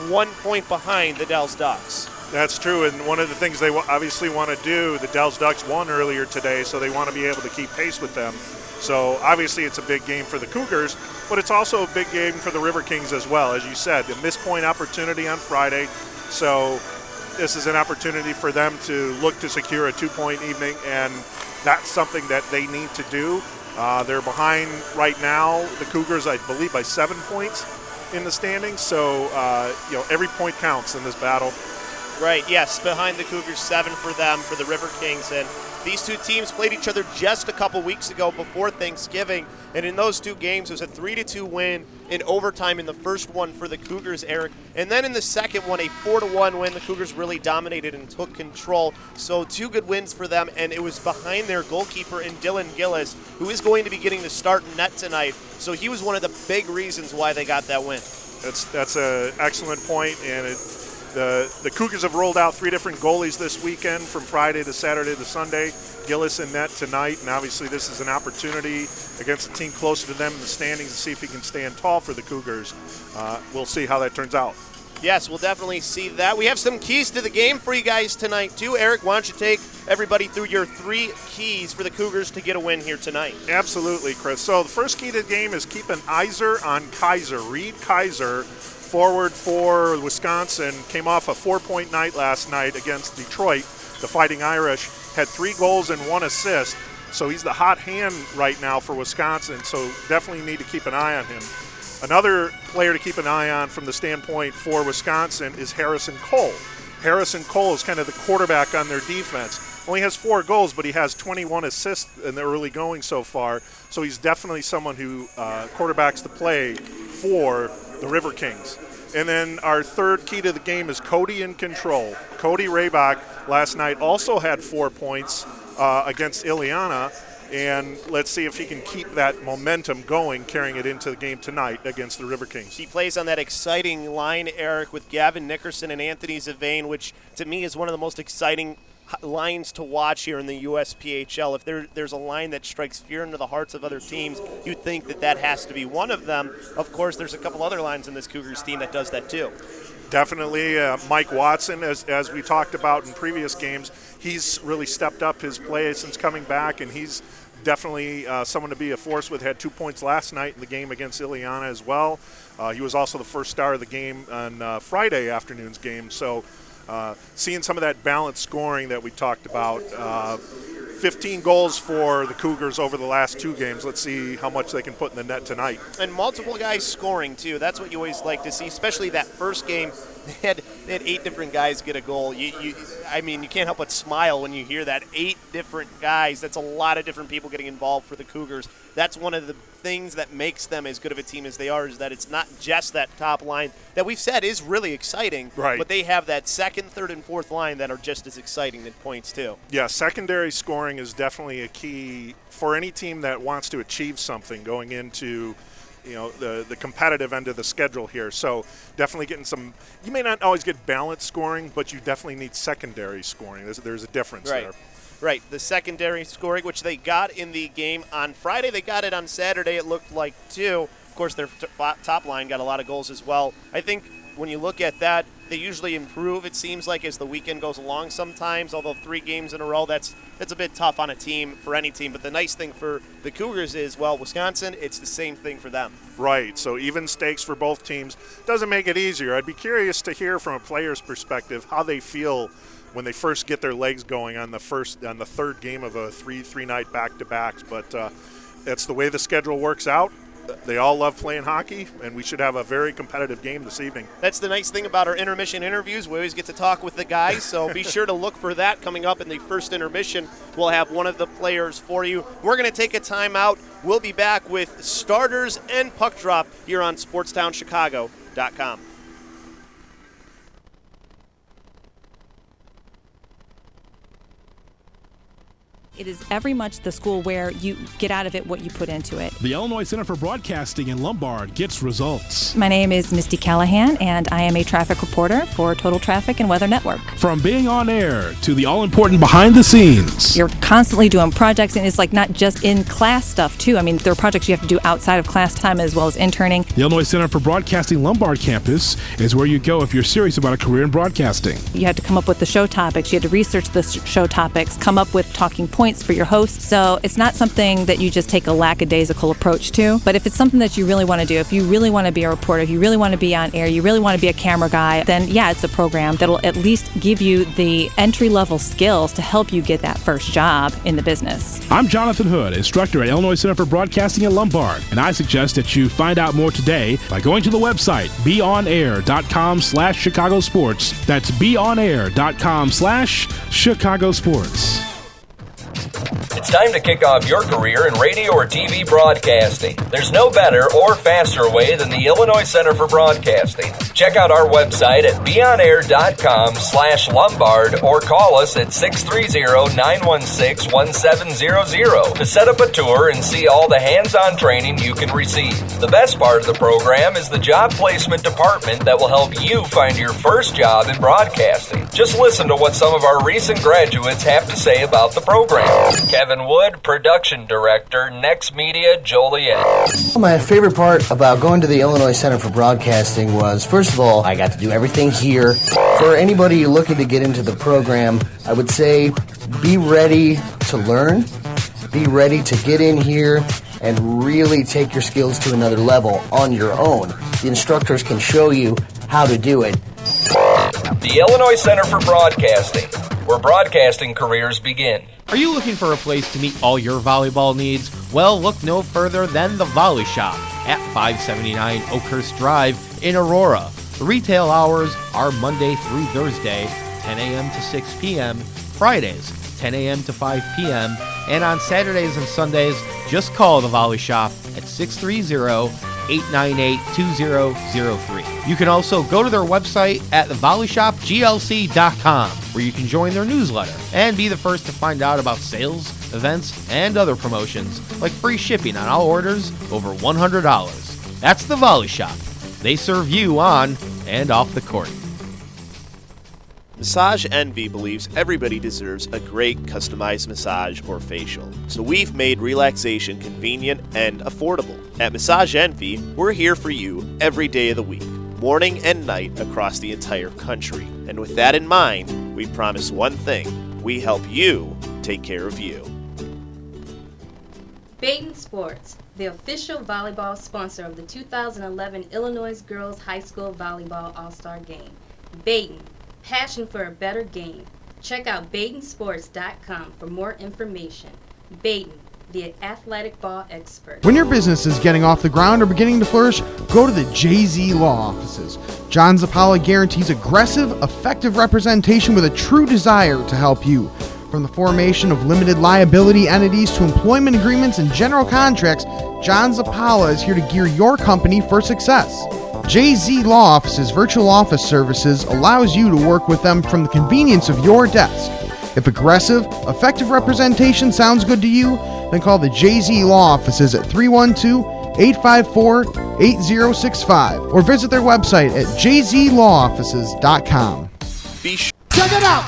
1 point behind the Dells Ducks. That's true, and one of the things they obviously want to do, the Dells Ducks won earlier today, so they want to be able to keep pace with them. So obviously it's a big game for the Cougars, but it's also a big game for the Riverkings as well. As you said, the missed point opportunity on Friday, so this is an opportunity for them to look to secure a 2-point evening, and that's something that they need to do. They're behind right now, the Cougars, I believe, by 7 points in the standings, so every point counts in this battle. Right, yes, behind the Cougars, 7 for them, for the Riverkings. And these two teams played each other just a couple weeks ago before Thanksgiving. And in those two games, it was a 3-2 win in overtime in the first one for the Cougars, Eric. And then in the second one, a 4-1 win. The Cougars really dominated and took control. So 2 good wins for them, and it was behind their goalkeeper in Dylan Gillis, who is going to be getting the start in net tonight. So he was one of the big reasons why they got that win. That's an excellent point, and the Cougars have rolled out 3 different goalies this weekend from Friday to Saturday to Sunday. Gillis in net tonight, and obviously this is an opportunity against a team closer to them in the standings to see if he can stand tall for the Cougars. We'll see how that turns out. Yes, we'll definitely see that. We have some keys to the game for you guys tonight, too. Eric, why don't you take everybody through your 3 keys for the Cougars to get a win here tonight? Absolutely, Chris. So the first key to the game is keep an eyes on Kaiser. Reed Kaiser, forward for Wisconsin, came off a 4-point night last night against Detroit. The Fighting Irish had 3 goals and 1 assist, so he's the hot hand right now for Wisconsin, so definitely need to keep an eye on him. Another player to keep an eye on from the standpoint for Wisconsin is Harrison Cole. Harrison Cole is kind of the quarterback on their defense. Only has 4 goals, but he has 21 assists in the early going so far, so he's definitely someone who quarterbacks the play for the Riverkings. And then our third key to the game is Cody in control. Cody Raybach last night also had 4 points against Ileana, and let's see if he can keep that momentum going, carrying it into the game tonight against the Riverkings. He plays on that exciting line, Eric, with Gavin Nickerson and Anthony Zavane, which to me is one of the most exciting lines to watch here in the USPHL. If there's a line that strikes fear into the hearts of other teams, you'd think that has to be one of them. Of course, there's a couple other lines in this Cougars team that does that too. Definitely. Mike Watson, as we talked about in previous games, he's really stepped up his play since coming back, and he's definitely someone to be a force with. Had 2 points last night in the game against Ileana as well. He was also the first star of the game on Friday afternoon's game. So seeing some of that balanced scoring that we talked about. 15 goals for the Cougars over the last 2 games. Let's see how much they can put in the net tonight. And multiple guys scoring, too. That's what you always like to see, especially that first game. They had 8 different guys get a goal. You can't help but smile when you hear that. 8 different guys. That's a lot of different people getting involved for the Cougars. That's one of the things that makes them as good of a team as they are, is that it's not just that top line that we've said is really exciting, right, but they have that second, third, and fourth line that are just as exciting at points too. Yeah, secondary scoring is definitely a key for any team that wants to achieve something going into the competitive end of the schedule here. So definitely getting some – you may not always get balanced scoring, but you definitely need secondary scoring. There's a difference there. Right, the secondary scoring, which they got in the game on Friday. They got it on Saturday, it looked like, too. Of course, their top line got a lot of goals as well. I think when you look at that, they usually improve, it seems like, as the weekend goes along sometimes, although 3 games in a row, that's a bit tough on a team, for any team. But the nice thing for the Cougars is, well, Wisconsin, it's the same thing for them. Right, so even stakes for both teams doesn't make it easier. I'd be curious to hear from a player's perspective how they feel when they first get their legs going on the third game of a three-night back-to-backs. But that's the way the schedule works out. They all love playing hockey, and we should have a very competitive game this evening. That's the nice thing about our intermission interviews. We always get to talk with the guys, so be sure to look for that coming up in the first intermission. We'll have one of the players for you. We're going to take a timeout. We'll be back with starters and puck drop here on SportsTownChicago.com. It is very much the school where you get out of it what you put into it. The Illinois Center for Broadcasting in Lombard gets results. My name is Misty Callahan, and I am a traffic reporter for Total Traffic and Weather Network. From being on air to the all-important behind the scenes. You're constantly doing projects, and it's like not just in class stuff, too. I mean, there are projects you have to do outside of class time as well as interning. The Illinois Center for Broadcasting Lombard campus is where you go if you're serious about a career in broadcasting. You had to come up with the show topics. You had to research the show topics, come up with talking points for your hosts. So it's not something that you just take a lackadaisical approach to. But if it's something that you really want to do, if you really want to be a reporter, if you really want to be on air, you really want to be a camera guy, then yeah, it's a program that'll at least give you the entry-level skills to help you get that first job in the business. I'm Jonathan Hood, instructor at Illinois Center for Broadcasting in Lombard, and I suggest that you find out more today by going to the website beonair.com/Chicago Sports. That's beonair.com/Chicago Sports. It's time to kick off your career in radio or TV broadcasting. There's no better or faster way than the Illinois Center for Broadcasting. Check out our website at beonair.com/Lombard or call us at 630-916-1700 to set up a tour and see all the hands-on training you can receive. The best part of the program is the job placement department that will help you find your first job in broadcasting. Just listen to what some of our recent graduates have to say about the program. Kevin Wood, Production Director, Next Media, Joliet. My favorite part about going to the Illinois Center for Broadcasting was, first of all, I got to do everything here. For anybody looking to get into the program, I would say be ready to learn, be ready to get in here and really take your skills to another level on your own. The instructors can show you how to do it. The Illinois Center for Broadcasting, where broadcasting careers begin. Are you looking for a place to meet all your volleyball needs? Well, look no further than the Volley Shop at 579 Oakhurst Drive in Aurora. The retail hours are Monday through Thursday, 10 a.m. to 6 p.m., Fridays, 10 a.m. to 5 p.m., and on Saturdays and Sundays, just call the Volley Shop at 630-898-2003. You can also go to their website at thevolleyshopglc.com, where you can join their newsletter and be the first to find out about sales, events, and other promotions, like free shipping on all orders over $100. That's the Volley Shop. They serve you on and off the court. Massage Envy believes everybody deserves a great customized massage or facial. So we've made relaxation convenient and affordable. At Massage Envy, we're here for you every day of the week, morning and night across the entire country. And with that in mind, we promise one thing: we help you take care of you. Baton Sports, the official volleyball sponsor of the 2011 Illinois Girls High School Volleyball All-Star Game. Baton, passion for a better game. Check out BatonSports.com for more information. Baton, the athletic ball expert. When your business is getting off the ground or beginning to flourish, go to the JZ Law Offices. John Zappala guarantees aggressive, effective representation with a true desire to help you. From the formation of limited liability entities to employment agreements and general contracts, John Zappala is here to gear your company for success. JZ Law Office's virtual office services allows you to work with them from the convenience of your desk. If aggressive, effective representation sounds good to you, then call the JZ Law Offices at 312-854-8065 or visit their website at jzlawoffices.com. Be sure. Check it out!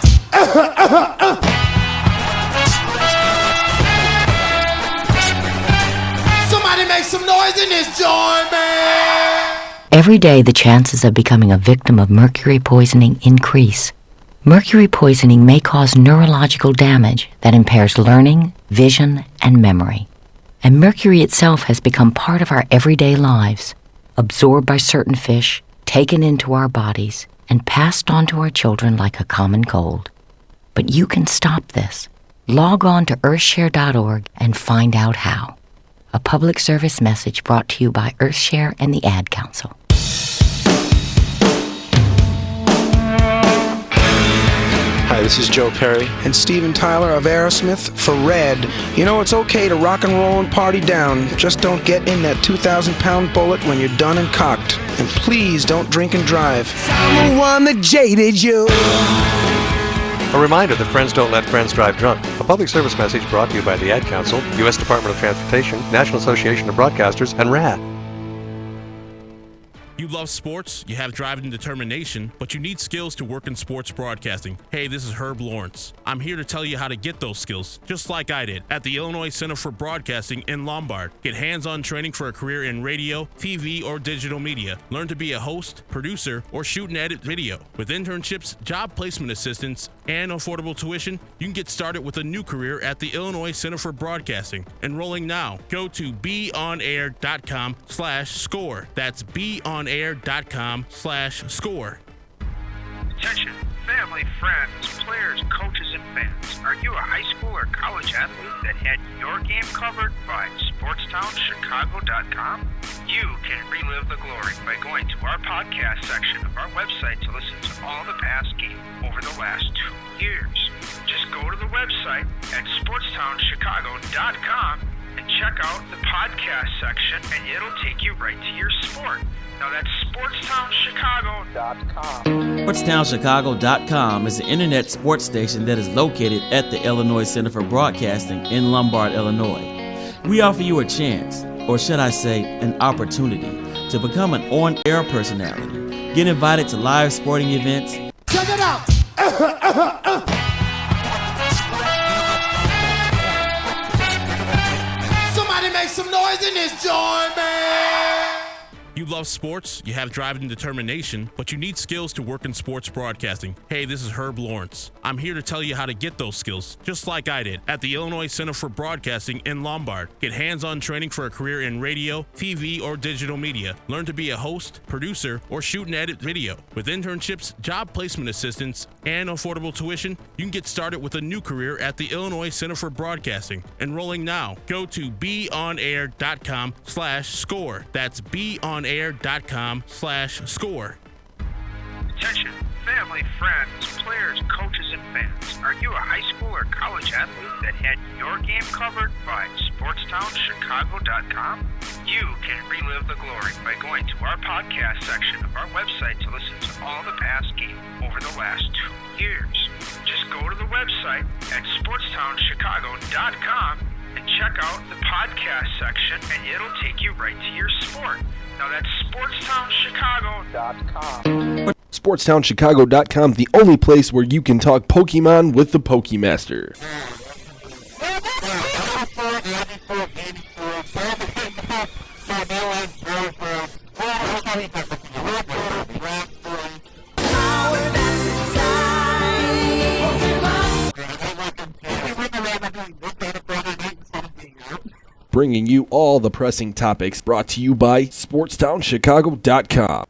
Somebody make some noise in this joint, man! Every day, the chances of becoming a victim of mercury poisoning increase. Mercury poisoning may cause neurological damage that impairs learning, vision, and memory. And mercury itself has become part of our everyday lives, absorbed by certain fish, taken into our bodies, and passed on to our children like a common cold. But you can stop this. Log on to earthshare.org and find out how. A public service message brought to you by Earthshare and the Ad Council. Hi, this is Joe Perry and Steven Tyler of Aerosmith for Red. You know, it's okay to rock and roll and party down. Just don't get in that 2,000-pound bullet when you're done and cocked. And please don't drink and drive. I'm the one that jaded you. A reminder that friends don't let friends drive drunk. A public service message brought to you by the Ad Council, U.S. Department of Transportation, National Association of Broadcasters, and RAD. You love sports, you have drive and determination, but you need skills to work in sports broadcasting. Hey, this is Herb Lawrence. I'm here to tell you how to get those skills, just like I did at the Illinois Center for Broadcasting in Lombard. Get hands-on training for a career in radio, TV, or digital media. Learn to be a host, producer, or shoot and edit video. With internships, job placement assistance, and affordable tuition, you can get started with a new career at the Illinois Center for Broadcasting. Enrolling now. Go to beonair.com/score. That's beonair.com/score. Attention, family, friends, players, coaches, and fans. Are you a high school or college athlete that had your game covered by SportsTownChicago.com? You can relive the glory by going to our podcast section of our website to listen to all the past games over the last 2 years. Just go to the website at SportsTownChicago.com and check out the podcast section, and it'll take you right to your sport. Now that's SportsTownChicago.com. SportsTownChicago.com is an internet sports station that is located at the Illinois Center for Broadcasting in Lombard, Illinois. We offer you a chance, or should I say, an opportunity, to become an on-air personality. Get invited to live sporting events. Check it out! Somebody make some noise in this joint, man! You love sports, you have drive and determination, but you need skills to work in sports broadcasting. Hey, this is Herb Lawrence. I'm here to tell you how to get those skills, just like I did at the Illinois Center for Broadcasting in Lombard. Get hands-on training for a career in radio, TV, or digital media. Learn to be a host, producer, or shoot and edit video. With internships, job placement assistance, and affordable tuition, you can get started with a new career at the Illinois Center for Broadcasting. Enrolling now. Go to beonair.com/score. That's beonair.com/score. Attention, family, friends, players, coaches, and fans. Are you a high school or college athlete that had your game covered by SportsTownChicago.com? You can relive the glory by going to our podcast section of our website to listen to all the past games over the last 2 years. Just go to the website at SportsTownChicago.com and check out the podcast section, and it'll take you right to your sport. Now that's SportsTownChicago.com. SportsTownChicago.com, the only place where you can talk Pokemon with the Pokemaster. Bringing you all the pressing topics, brought to you by SportsTownChicago.com.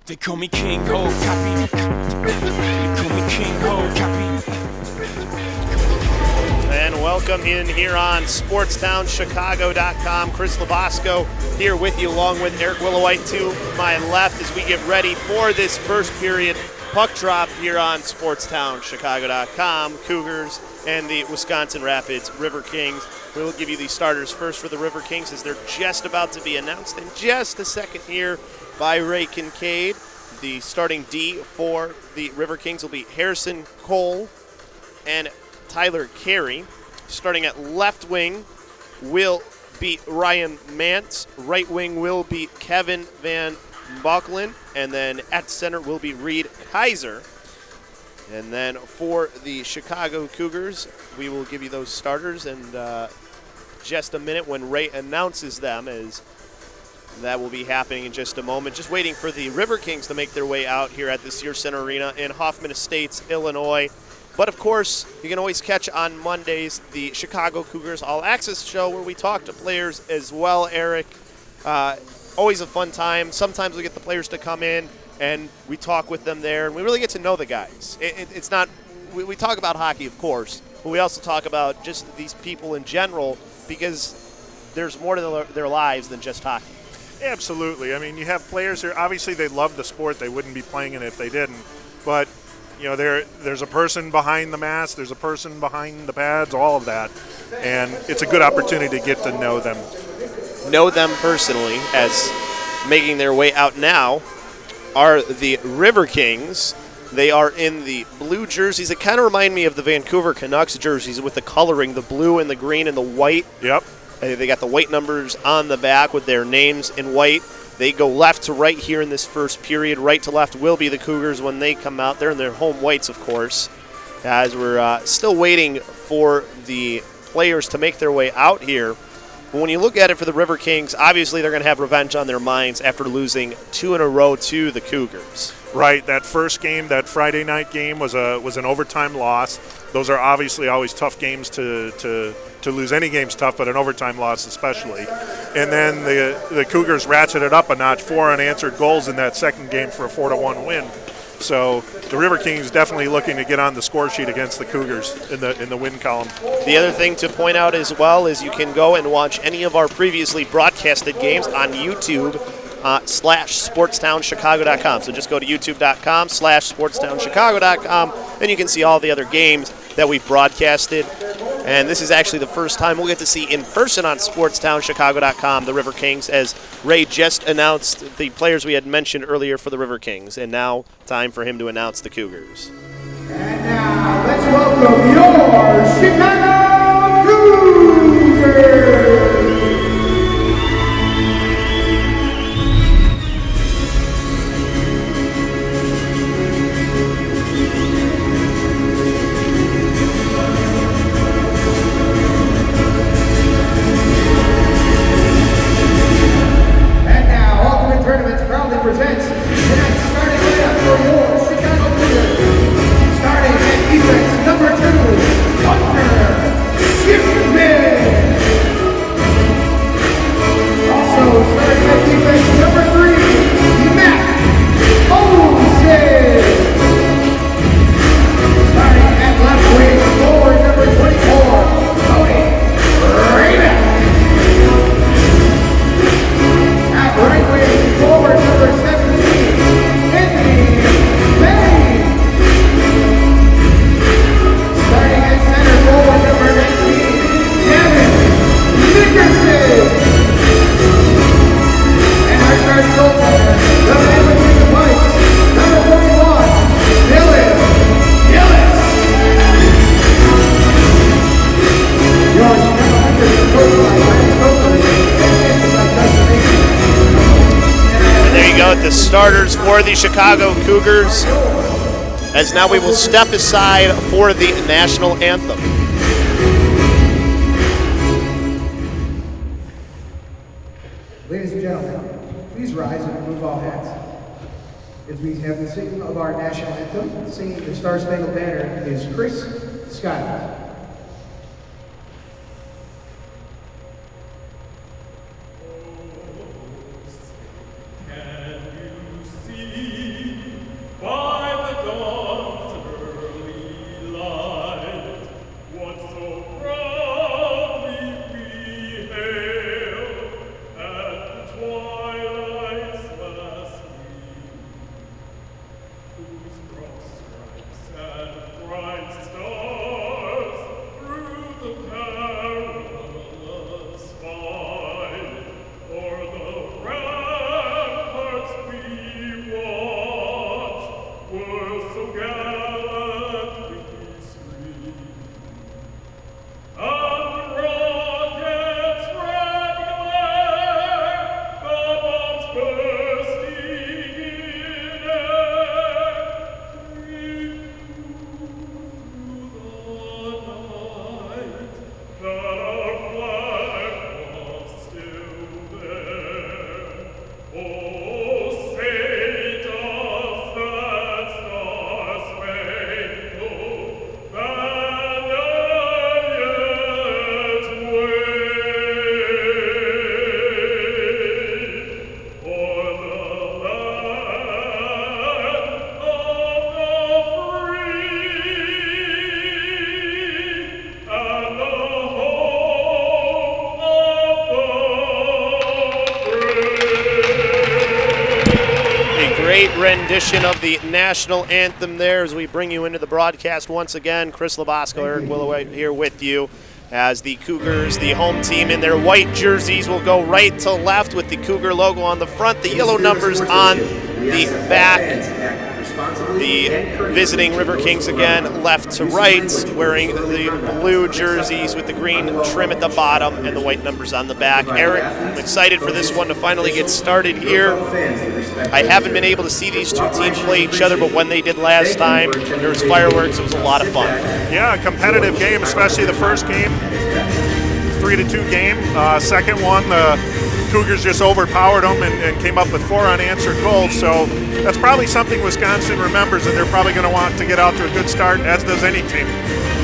They call me King Ho Copy. They call me King Ho Copy. And welcome in here on SportsTownChicago.com. Chris Labosco here with you, along with Eric Willowite to my left, as we get ready for this first period puck drop here on SportsTownChicago.com. Cougars and the Wisconsin Rapids Riverkings. We'll give you the starters first for the Riverkings, as they're just about to be announced in just a second here by Ray Kincaid. The starting D for the Riverkings will be Harrison Cole and Tyler Carey. Starting at left wing will be Ryan Mantz. Right wing will be Kevin Van Bucklen. And then at center will be Reed Kaiser. And then for the Chicago Cougars, we will give you those starters in just a minute when Ray announces them, as that will be happening in just a moment. Just waiting for the Riverkings to make their way out here at the Sears Center Arena in Hoffman Estates, Illinois. But of course, you can always catch on Mondays the Chicago Cougars All Access Show, where we talk to players as well, Eric. Always a fun time. Sometimes we get the players to come in and we talk with them there, and we really get to know the guys. It's not, we talk about hockey, of course, but we also talk about just these people in general, because there's more to their lives than just hockey. Absolutely. I mean, you have players here. Obviously, they love the sport. They wouldn't be playing it if they didn't. But, you know, there's a person behind the mask. There's a person behind the pads, all of that. And it's a good opportunity to get to know them. Know them personally, as making their way out now are the Riverkings. They are in the blue jerseys. It kind of remind me of the Vancouver Canucks jerseys with the coloring, the blue and the green and the white. Yep. They got the white numbers on the back with their names in white. They go left to right here in this first period. Right to left will be the Cougars when they come out. They're in their home whites, of course, as we're still waiting for the players to make their way out here. But when you look at it for the Riverkings, obviously they're going to have revenge on their minds after losing 2 in a row to the Cougars. Right, that first game, that Friday night game, was an overtime loss. Those are obviously always tough games to lose. Any game's tough, but an overtime loss especially. And then the Cougars ratcheted up a notch, 4 unanswered goals in that second game for a 4-1 win. So the Riverkings definitely looking to get on the score sheet against the Cougars in the win column. The other thing to point out as well is you can go and watch any of our previously broadcasted games on YouTube /SportstownChicago.com. So just go to youtube.com /SportstownChicago.com, and you can see all the other games that we've broadcasted. And this is actually the first time we'll get to see in person on SportstownChicago.com the Riverkings, as Ray just announced the players we had mentioned earlier for the Riverkings. And now time for him to announce the Cougars. And now let's welcome your Chicago Cougars! Presents tonight's starting lineup for your Chicago Cougars. Starting at defense, number 2, Hunter Shipman. Also starting at defense, number 3, Matt Olsen. Starting at left wing, forward number 24, Tony Raymond. At right wing, forward number 17, Anthony Bain. Starting at center, forward number 19, Kevin Nickerson. And our starting goaltender, the man between the pipes, number 41, Dylan Gillis. Your Chicago Hunters are coached by Randy Coker and There you go, the starters for the Chicago Cougars, as now we will step aside for the national anthem. Ladies and gentlemen, please rise and remove all hats. As we have the singing of our national anthem, singing the Star Spangled Banner is Chris Scott. Rendition of the national anthem there as we bring you into the broadcast once again. Chris Labasco, Eric Willoway here with you as the Cougars, the home team in their white jerseys, will go right to left with the Cougar logo on the front, the yellow numbers on the back. The visiting River Kings again, left to right, wearing the blue jerseys with the green trim at the bottom and the white numbers on the back. Eric, I'm excited for this one to finally get started here. I haven't been able to see these two teams play each other, but when they did last time, there was fireworks. It was a lot of fun. Yeah, a competitive game, especially the first game. 3-2 game. Second one, the Cougars just overpowered them and came up with 4 unanswered goals. So that's probably something Wisconsin remembers, and they're probably going to want to get out to a good start, as does any team.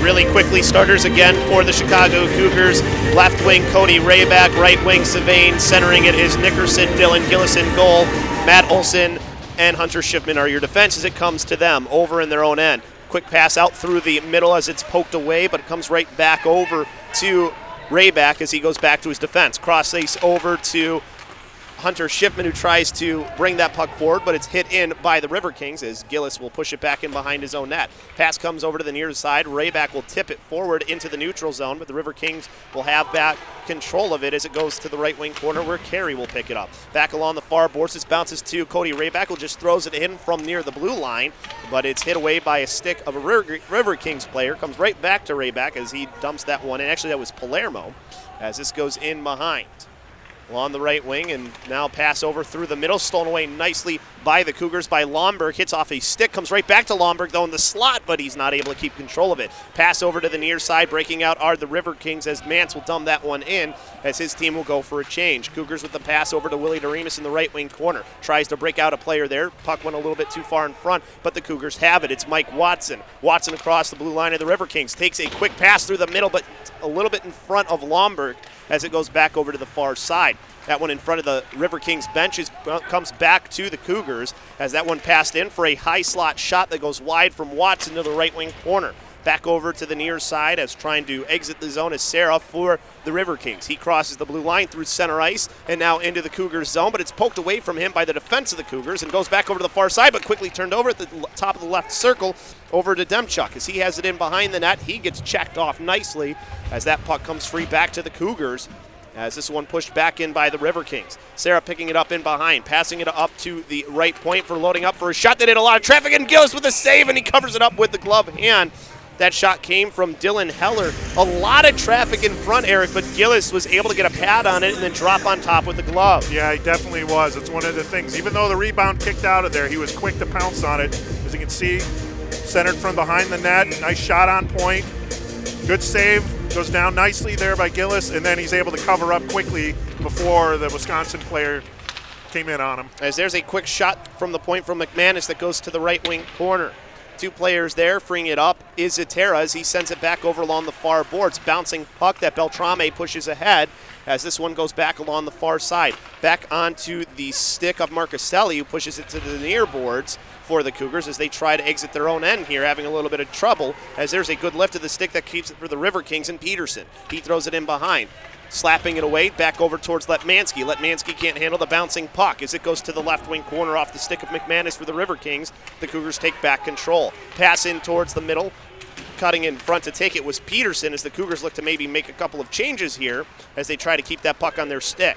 Really quickly, starters again for the Chicago Cougars. Left wing, Cody Rayback. Right wing, Savain. Centering it is Nickerson, Dylan Gillis in goal. Matt Olson and Hunter Schiffman are your defense as it comes to them over in their own end. Quick pass out through the middle as it's poked away, but it comes right back over to Rayback as he goes back to his defense. Cross ice over to Hunter Schiffman, who tries to bring that puck forward, but it's hit in by the River Kings as Gillis will push it back in behind his own net. Pass comes over to the near side. Rayback will tip it forward into the neutral zone, but the River Kings will have back control of it as it goes to the right wing corner where Carey will pick it up. Back along the far boards, this bounces to Cody Rayback, who just throws it in from near the blue line, but it's hit away by a stick of a River Kings player. Comes right back to Rayback as he dumps that one, and actually that was Palermo as this goes in behind. Along the right wing, and now pass over through the middle, stolen away nicely by the Cougars by Lomberg. Hits off a stick, comes right back to Lomberg though in the slot, but he's not able to keep control of it. Pass over to the near side, breaking out are the River Kings as Mance will dump that one in as his team will go for a change. Cougars with the pass over to Willie Doremus in the right wing corner. Tries to break out a player there. Puck went a little bit too far in front, but the Cougars have it. It's Mike Watson. Watson across the blue line of the River Kings. Takes a quick pass through the middle, but a little bit in front of Lomberg as it goes back over to the far side. That one in front of the River Kings benches comes back to the Cougars as that one passed in for a high slot shot that goes wide from Watson to the right wing corner. Back over to the near side as trying to exit the zone is Sarah for the River Kings. He crosses the blue line through center ice and now into the Cougars zone, but it's poked away from him by the defense of the Cougars and goes back over to the far side, but quickly turned over at the top of the left circle over to Demchuk. As he has it in behind the net, he gets checked off nicely as that puck comes free back to the Cougars. As this one pushed back in by the River Kings. Sarah picking it up in behind, passing it up to the right point for loading up for a shot that hit a lot of traffic, and Gillis with a save, and he covers it up with the glove hand. That shot came from Dylan Heller. A lot of traffic in front, Eric, but Gillis was able to get a pad on it and then drop on top with the glove. Yeah, he definitely was. It's one of the things. Even though the rebound kicked out of there, he was quick to pounce on it. As you can see, centered from behind the net. Nice shot on point. Good save. Goes down nicely there by Gillis, and then he's able to cover up quickly before the Wisconsin player came in on him. As there's a quick shot from the point from McManus that goes to the right wing corner. Two players there, freeing it up is Zatera as he sends it back over along the far boards. Bouncing puck that Beltrame pushes ahead as this one goes back along the far side. Back onto the stick of Marcuselli, who pushes it to the near boards for the Cougars as they try to exit their own end here, having a little bit of trouble as there's a good lift of the stick that keeps it for the River Kings and Peterson. He throws it in behind. Slapping it away, back over towards Letmansky. Letmansky can't handle the bouncing puck as it goes to the left wing corner off the stick of McManus for the River Kings. The Cougars take back control. Pass in towards the middle. Cutting in front to take it was Peterson as the Cougars look to maybe make a couple of changes here as they try to keep that puck on their stick.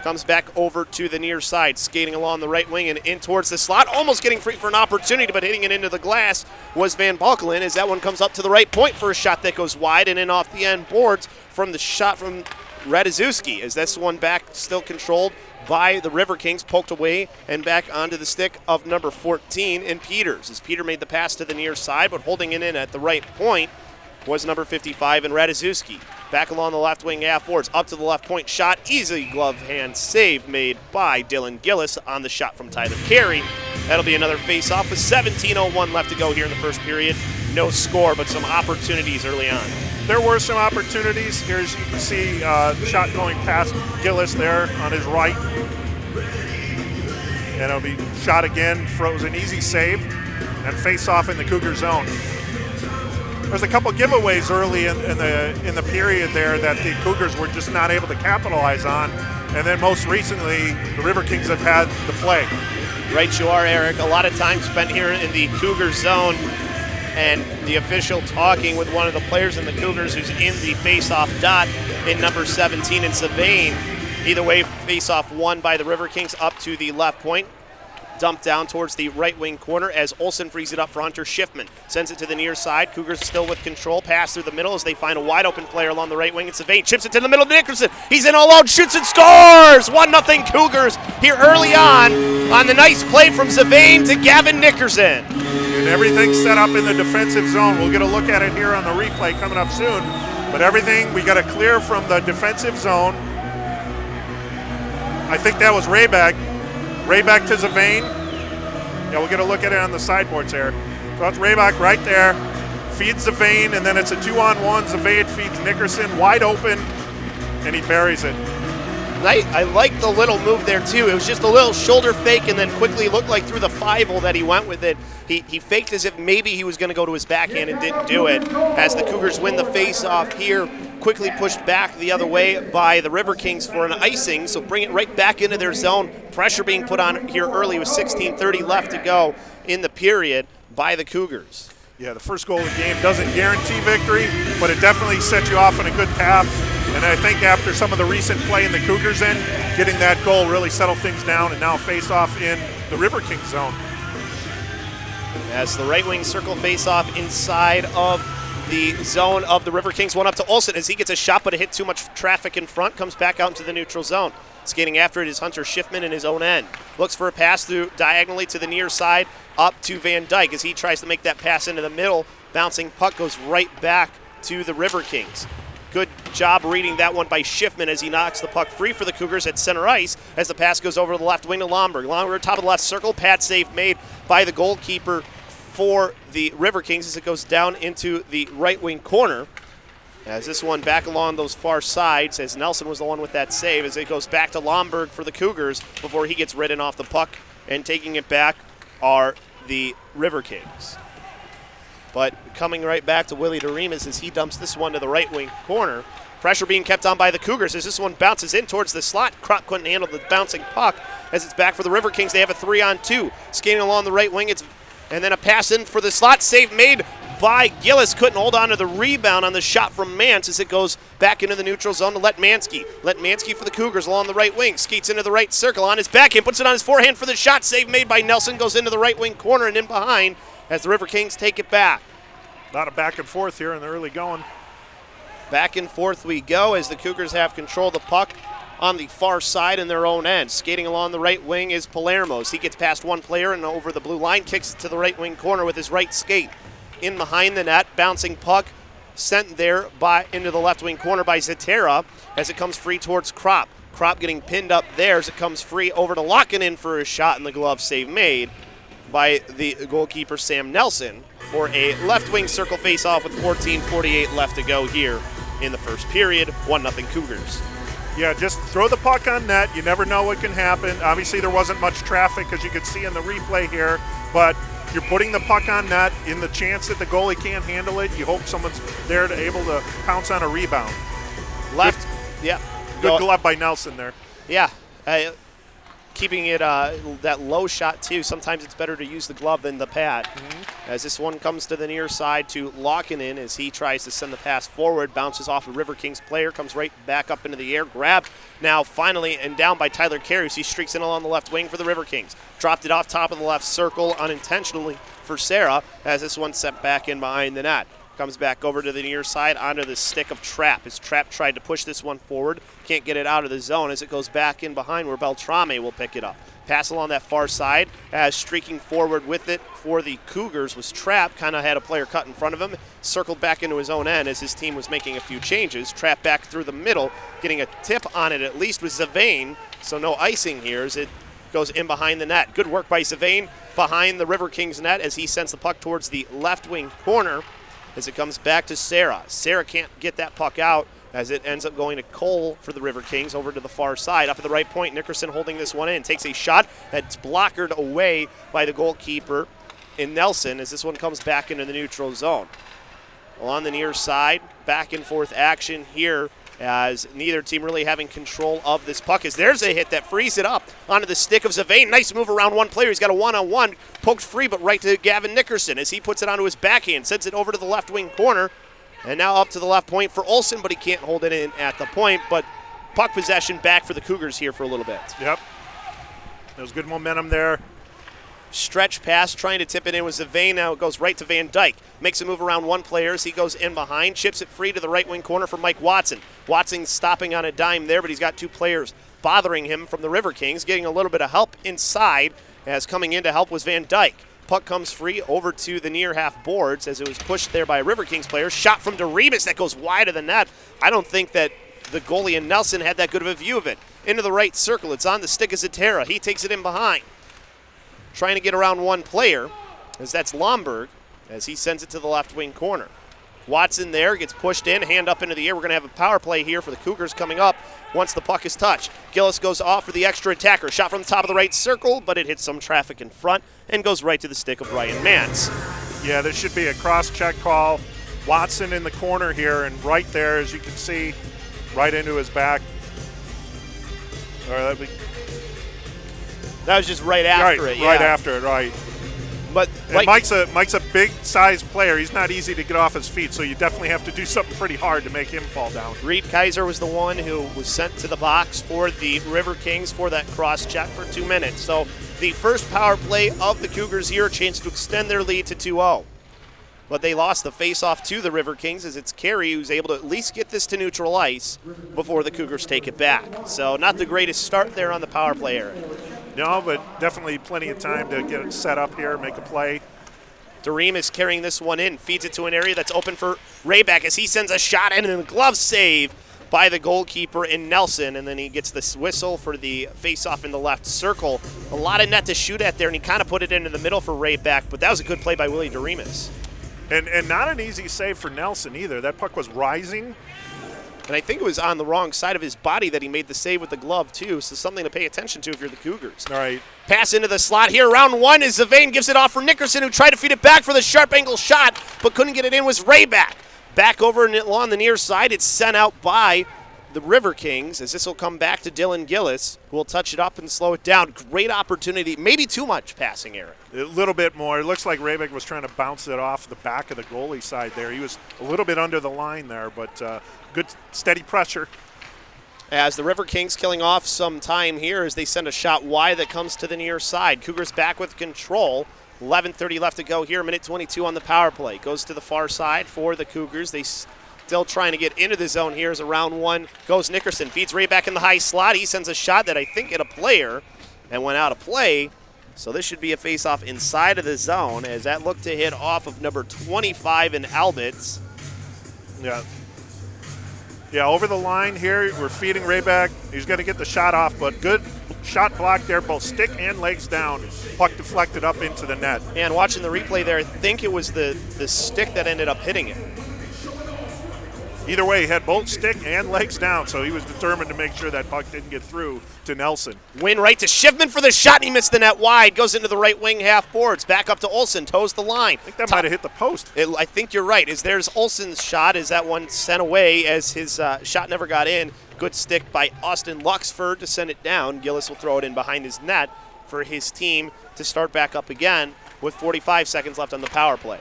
Comes back over to the near side, skating along the right wing and in towards the slot, almost getting free for an opportunity, but hitting it into the glass was Van Balkelen as that one comes up to the right point for a shot that goes wide and in off the end boards from the shot from Radziewski. As this one back still controlled by the River Kings, poked away and back onto the stick of number 14 in Peters. As Peter made the pass to the near side, but holding it in at the right point was number 55 in Radziewski. Back along the left wing half boards, up to the left point shot, easy glove hand save made by Dylan Gillis on the shot from Tyler Carey. That'll be another face-off with 17:01 left to go here in the first period. No score, but some opportunities early on. There were some opportunities. Here, as you can see, shot going past Gillis there on his right. And it'll be shot again, frozen, easy save, and face-off in the Cougar zone. There's a couple giveaways early in the period there that the Cougars were just not able to capitalize on, and then most recently the River Kings have had the play. Right you are, Eric. A lot of time spent here in the Cougar zone, and the official talking with one of the players in the Cougars who's in the face-off dot in number 17 in Savain. Either way, face-off won by the River Kings up to the left point. dumped down towards the right wing corner as Olsen frees it up for Hunter Schiffman. Sends it to the near side. Cougars still with control. Pass through the middle as they find a wide open player along the right wing. It's Savane. Chips it to the middle to Nickerson. He's in alone. Shoots and scores! 1-0 Cougars here early on the nice play from Savane to Gavin Nickerson. And everything's set up in the defensive zone. We'll get a look at it here on the replay coming up soon. But everything, we got to clear from the defensive zone. I think that was Rayback. Rayback to Zavane. Yeah, we'll get a look at it on the sideboards there. So that's Rayback right there. Feeds Zavane, and then it's a 2-on-1. Zavane feeds Nickerson wide open, and he buries it. I like the little move there, too. It was just a little shoulder fake and then quickly looked like through the 5-hole that he went with it. He faked as if maybe he was going to go to his backhand and didn't do it. As the Cougars win the face-off here, quickly pushed back the other way by the Riverkings for an icing, so bring it right back into their zone. Pressure being put on here early with 16:30 left to go in the period by the Cougars. Yeah, the first goal of the game doesn't guarantee victory, but it definitely sets you off on a good path. And I think after some of the recent play in the Cougars end, getting that goal really settled things down, and now face off in the Riverkings zone. As the right wing circle face off inside of the zone of the Riverkings. One up to Olsen as he gets a shot, but it hit too much traffic in front, comes back out into the neutral zone. Skating after it is Hunter Schiffman in his own end. Looks for a pass through diagonally to the near side up to Van Dyke as he tries to make that pass into the middle. Bouncing puck goes right back to the Riverkings. Good job reading that one by Schiffman as he knocks the puck free for the Cougars at center ice as the pass goes over the left wing to Lomberg. Lomberg top of the left circle, pad save made by the goalkeeper for the Riverkings as it goes down into the right wing corner. As this one back along those far sides, as Nelson was the one with that save, as it goes back to Lomberg for the Cougars before he gets ridden off the puck, and taking it back are the Riverkings. But coming right back to Willie DeRemus as he dumps this one to the right wing corner. Pressure being kept on by the Cougars as this one bounces in towards the slot. Kropp couldn't handle the bouncing puck as it's back for the Riverkings. They have a 3-on-2. Skating along the right wing, and then a pass in for the slot. Save made by Gillis. Couldn't hold on to the rebound on the shot from Mance as it goes back into the neutral zone to Letmansky. Letmansky for the Cougars along the right wing. Skates into the right circle on his backhand. Puts it on his forehand for the shot. Save made by Nelson. Goes into the right wing corner and in behind as the Riverkings take it back. A lot of back and forth here in the early going. Back and forth we go as the Cougars have control of the puck on the far side in their own end. Skating along the right wing is Palermo's. He gets past one player and over the blue line, kicks it to the right wing corner with his right skate. In behind the net, bouncing puck sent there into the left wing corner by Zetera as it comes free towards Kropp. Kropp getting pinned up there as it comes free over to Lockinen for a shot, and the glove save made by the goalkeeper Sam Nelson for a left wing circle face off with 14:48 left to go here in the first period. 1-0 Cougars. Yeah, just throw the puck on net. You never know what can happen. Obviously, there wasn't much traffic, as you could see in the replay here, but you're putting the puck on net in the chance that the goalie can't handle it. You hope someone's there to able to pounce on a rebound. Left, yeah. Good glove by Nelson there. Yeah, keeping it that low shot too. Sometimes it's better to use the glove than the pad. As this one comes to the near side to Lockinen as he tries to send the pass forward, bounces off a Riverkings player, comes right back up into the air, grabbed now finally and down by Tyler Carey. He streaks in along the left wing for the Riverkings. Dropped it off top of the left circle unintentionally for Sarah as this one sent back in behind the net. Comes back over to the near side onto the stick of Trapp. As Trapp tried to push this one forward, can't get it out of the zone as it goes back in behind where Beltrame will pick it up. Pass along that far side as streaking forward with it for the Cougars was Trapp. Kind of had a player cut in front of him, circled back into his own end as his team was making a few changes. Trapp back through the middle, getting a tip on it at least with Zavane, so no icing here as it goes in behind the net. Good work by Zavane behind the Riverkings net as he sends the puck towards the left wing corner. As it comes back to Sarah. Sarah can't get that puck out as it ends up going to Cole for the Riverkings over to the far side. Up at the right point, Nickerson holding this one in. Takes a shot that's blockered away by the goalkeeper in Nelson as this one comes back into the neutral zone. Along the near side, back and forth action here as neither team really having control of this puck. As there's a hit that frees it up onto the stick of Zavane. Nice move around one player. He's got a one-on-one. Poked free, but right to Gavin Nickerson as he puts it onto his backhand. Sends it over to the left wing corner. And now up to the left point for Olsen, but he can't hold it in at the point. But puck possession back for the Cougars here for a little bit. Yep. There's good momentum there. stretch pass, trying to tip it in with Zavane. Now it goes right to Van Dyke. Makes a move around one player as he goes in behind. Chips it free to the right wing corner for Mike Watson. Watson's stopping on a dime there, but he's got two players bothering him from the Riverkings, getting a little bit of help inside as coming in to help was Van Dyke. Puck comes free over to the near half boards as it was pushed there by a Riverkings player. Shot from DeRebus that goes wide of the net. I don't think that the goalie and Nelson had that good of a view of it. Into the right circle. It's on the stick of Zatera. He takes it in behind. Trying to get around one player, as that's Lomberg, as he sends it to the left wing corner. Watson there, gets pushed in, hand up into the air. We're going to have a power play here for the Cougars coming up once the puck is touched. Gillis goes off for the extra attacker. Shot from the top of the right circle, but it hits some traffic in front and goes right to the stick of Ryan Mance. Yeah, there should be a cross-check call. Watson in the corner here, and right there, as you can see, right into his back. That was just right after it. Yeah. Right after it, right. But like, Mike's a big-sized player. He's not easy to get off his feet, so you definitely have to do something pretty hard to make him fall down. Reed Kaiser was the one who was sent to the box for the Riverkings for that cross-check for 2 minutes. So the first power play of the Cougars here, a chance to extend their lead to 2-0. But they lost the face-off to the Riverkings as it's Carey who's able to at least get this to neutral ice before the Cougars take it back. So not the greatest start there on the power play, Eric. No, but definitely plenty of time to get it set up here, make a play. Dareem is carrying this one in, feeds it to an area that's open for Rayback as he sends a shot in and a glove save by the goalkeeper in Nelson, and then he gets this whistle for the face-off in the left circle. A lot of net to shoot at there, and he kind of put it into the middle for Rayback, but that was a good play by Willie Dareemus. And not an easy save for Nelson either. That puck was rising. And I think it was on the wrong side of his body that he made the save with the glove, too. So something to pay attention to if you're the Cougars. All right. Pass into the slot here. Round one is Zavane gives it off for Nickerson, who tried to feed it back for the sharp angle shot, but couldn't get it in. Was Rayback. Back over along the near side. It's sent out by the Riverkings, as this will come back to Dylan Gillis, who will touch it up and slow it down. Great opportunity. Maybe too much passing, Eric. A little bit more. It looks like Rayback was trying to bounce it off the back of the goalie side there. He was a little bit under the line there, but good steady pressure. As the Riverkings killing off some time here as they send a shot wide that comes to the near side. Cougars back with control. 11:30 left to go here. Minute 22 on the power play. Goes to the far side for the Cougars. They still trying to get into the zone here as a round one goes Nickerson. Feeds Rayback in the high slot. He sends a shot that I think hit a player and went out of play. So this should be a face-off inside of the zone as that looked to hit off of number 25 in Albitz. Yeah, over the line here. We're feeding Rayback. He's going to get the shot off, but good shot block there, both stick and legs down. Puck deflected up into the net. And watching the replay there, I think it was the stick that ended up hitting it. Either way, he had both stick and legs down, so he was determined to make sure that puck didn't get through to Nelson. Win right to Schiffman for the shot, and he missed the net wide. Goes into the right wing half boards. Back up to Olsen, toes the line. I think that might have hit the post. I think you're right. There's Olsen's shot. Is that one sent away as his shot never got in. Good stick by Austin Luxford to send it down. Gillis will throw it in behind his net for his team to start back up again with 45 seconds left on the power play.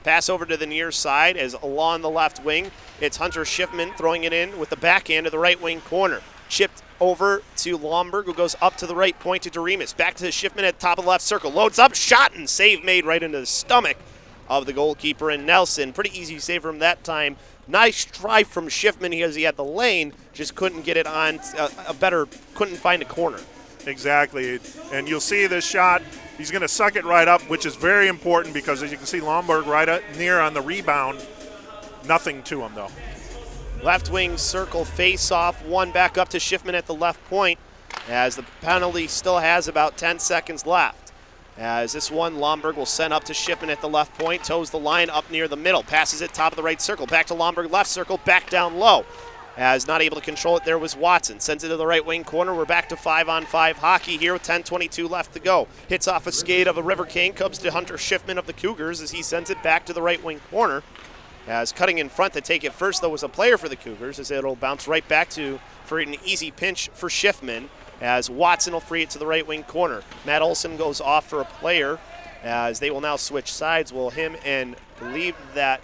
Pass over to the near side as along the left wing. It's Hunter Schiffman throwing it in with the backhand to the right wing corner. Chipped over to Lomberg, who goes up to the right point to Dareemus. Back to Schiffman at the top of the left circle. Loads up, shot, and save made right into the stomach of the goalkeeper in Nelson. Pretty easy save from that time. Nice try from Schiffman as he had the lane, just couldn't get it on couldn't find a corner. Exactly, and you'll see this shot. He's going to suck it right up, which is very important because, as you can see, Lomberg right up near on the rebound. Nothing to him, though. Left wing circle face-off, one back up to Schiffman at the left point as the penalty still has about 10 seconds left. As this one, Lomberg will send up to Schiffman at the left point, toes the line up near the middle, passes it top of the right circle, back to Lomberg left circle, back down low. As not able to control it there was Watson. Sends it to the right wing corner. We're back to 5-on-5 hockey here with 10:22 left to go. Hits off a skate of a Riverking. Comes to Hunter Schiffman of the Cougars as he sends it back to the right wing corner. As cutting in front to take it first, though, was a player for the Cougars as it'll bounce right back for an easy pinch for Schiffman as Watson will free it to the right wing corner. Matt Olson goes off for a player as they will now switch sides. Will him and believe that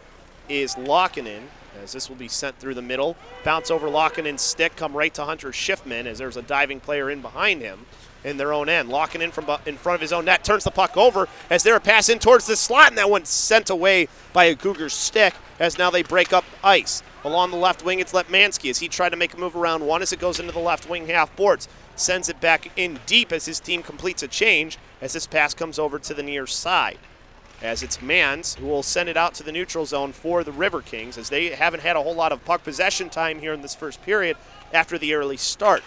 is Lockinen. As this will be sent through the middle. Bounce over Lockinen's stick, come right to Hunter Schiffman as there's a diving player in behind him. in their own end. Locking in from in front of his own net, turns the puck over as they're a pass in towards the slot, and that one's sent away by a Cougars stick as now they break up ice. Along the left wing, it's Letmansky as he tried to make a move around one as it goes into the left wing half boards. Sends it back in deep as his team completes a change as this pass comes over to the near side. As it's Mans who will send it out to the neutral zone for the Riverkings as they haven't had a whole lot of puck possession time here in this first period after the early start.